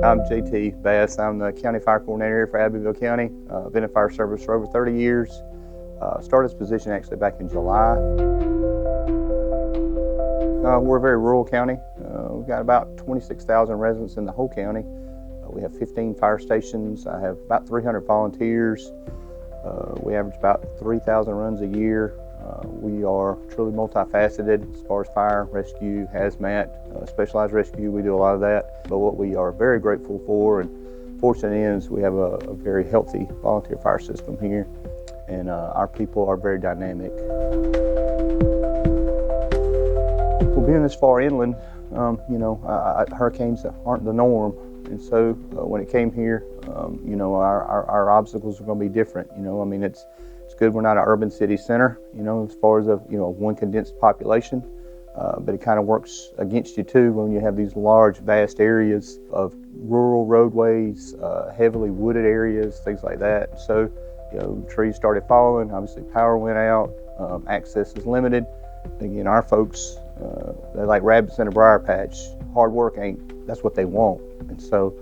I'm JT Bass. I'm the County Fire Coordinator here for Abbeville County. Been in fire service for over 30 years. Started this position actually back in July. We're a very rural county. We've got about 26,000 residents in the whole county. We have 15 fire stations. I have about 300 volunteers. We average about 3,000 runs a year. We are truly multifaceted as far as fire, rescue, hazmat, specialized rescue. We do a lot of that. But what we are very grateful for and fortunate is we have a very healthy volunteer fire system here, and our people are very dynamic. Well, being this far inland, hurricanes aren't the norm. And so when it came here, our obstacles are going to be different. It's good we're not an urban city center, as far as one condensed population, but it kind of works against you too when you have these large, vast areas of rural roadways, heavily wooded areas, things like that. So, trees started falling, obviously power went out, access is limited. Again, our folks, they're like rabbits in a briar patch. Hard work that's what they want. And so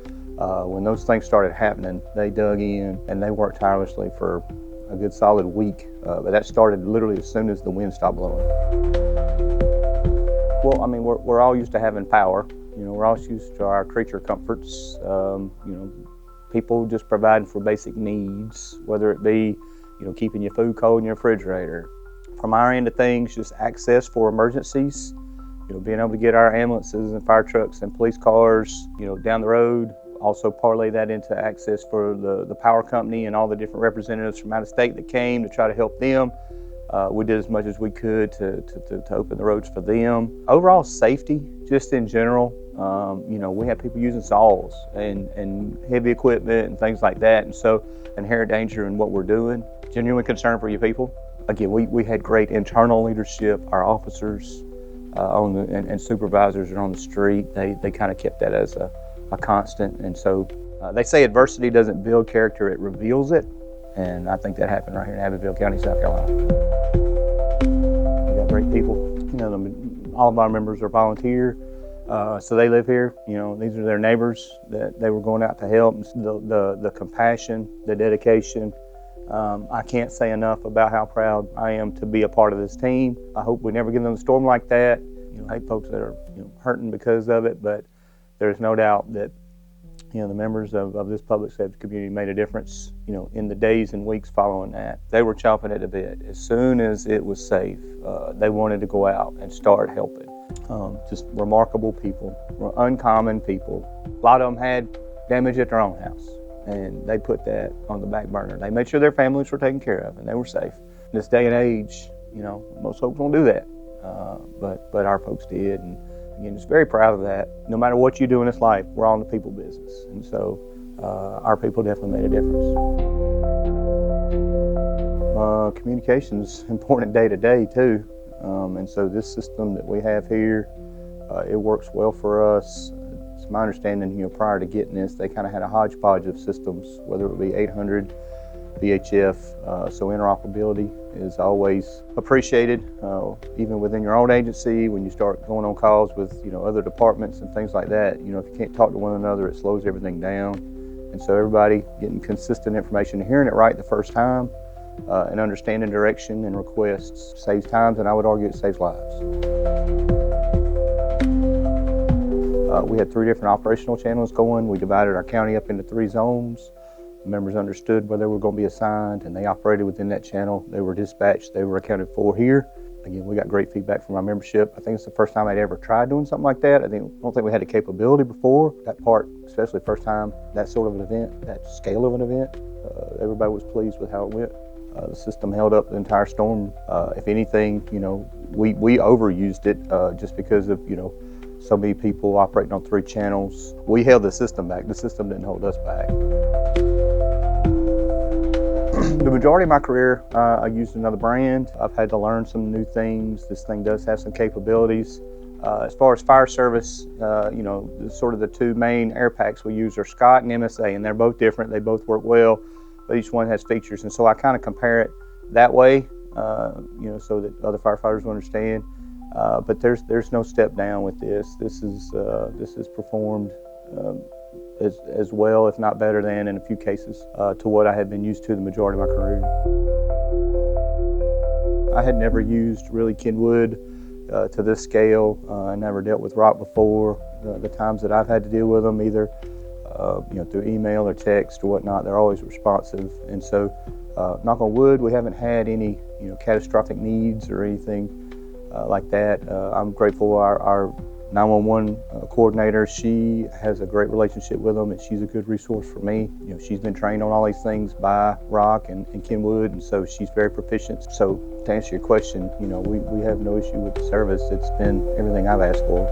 when those things started happening, they dug in and they worked tirelessly for a good solid week. But that started literally as soon as the wind stopped blowing. Well, we're all used to having power. We're all used to our creature comforts. People just providing for basic needs, whether it be, keeping your food cold in your refrigerator. From our end of things, just access for emergencies. Being able to get our ambulances and fire trucks and police cars, down the road. Also parlay that into access for the power company and all the different representatives from out of state that came to try to help them. We did as much as we could to open the roads for them. Overall safety, just in general, we have people using saws and heavy equipment and things like that. And so inherent danger in what we're doing. Genuine concern for your people. Again, we had great internal leadership. Our officers and supervisors are on the street. They kind of kept that as a constant. And so they say adversity doesn't build character, it reveals it. And I think that happened right here in Abbeville County, South Carolina. We got great people. All of our members are volunteer, so they live here. These are their neighbors that they were going out to help. The compassion, the dedication. I can't say enough about how proud I am to be a part of this team. I hope we never get another storm like that. I hate folks that are hurting because of it, but there's no doubt that the members of this public safety community made a difference in the days and weeks following that. They were chomping at the bit. As soon as it was safe, they wanted to go out and start helping. Just remarkable people, uncommon people. A lot of them had damage at their own house, and they put that on the back burner. They made sure their families were taken care of and they were safe. In this day and age, most folks don't do that, but our folks did. And again, just very proud of that. No matter what you do in this life, we're all in the people business. And so our people definitely made a difference. Communication is important day to day too. And so this system that we have here, it works well for us. It's my understanding, prior to getting this, they kind of had a hodgepodge of systems, whether it be 800, VHF, so interoperability is always appreciated, even within your own agency. When you start going on calls with other departments and things like that, if you can't talk to one another, it slows everything down. And so everybody getting consistent information, hearing it right the first time, and understanding direction and requests saves times, and I would argue it saves lives. We had 3 different operational channels going. We divided our county up into 3 zones. The members understood where they were going to be assigned, and they operated within that channel. They were dispatched, they were accounted for here. Again, we got great feedback from our membership. I think it's the first time I'd ever tried doing something like that. I don't think we had the capability before. That part, especially first time, that sort of an event, that scale of an event, everybody was pleased with how it went. The system held up the entire storm. If anything, we overused it just because of, so many people operating on 3 channels. We held the system back. The system didn't hold us back. The majority of my career, I used another brand. I've had to learn some new things. This thing does have some capabilities. As far as fire service, sort of the 2 main air packs we use are Scott and MSA, and they're both different. They both work well, but each one has features. And so I kind of compare it that way, so that other firefighters will understand. But there's no step down with this. This is performed as well, if not better than, in a few cases, to what I had been used to the majority of my career. I had never used really Kenwood to this scale. I never dealt with rock before. The times that I've had to deal with them, either through email or text or whatnot, they're always responsive. And so, knock on wood, we haven't had any catastrophic needs or anything like that. I'm grateful our 911 coordinator, she has a great relationship with them, and she's a good resource for me. She's been trained on all these things by rock and Kenwood, and so she's very proficient. So to answer your question, we have no issue with the service. It's been everything I've asked for.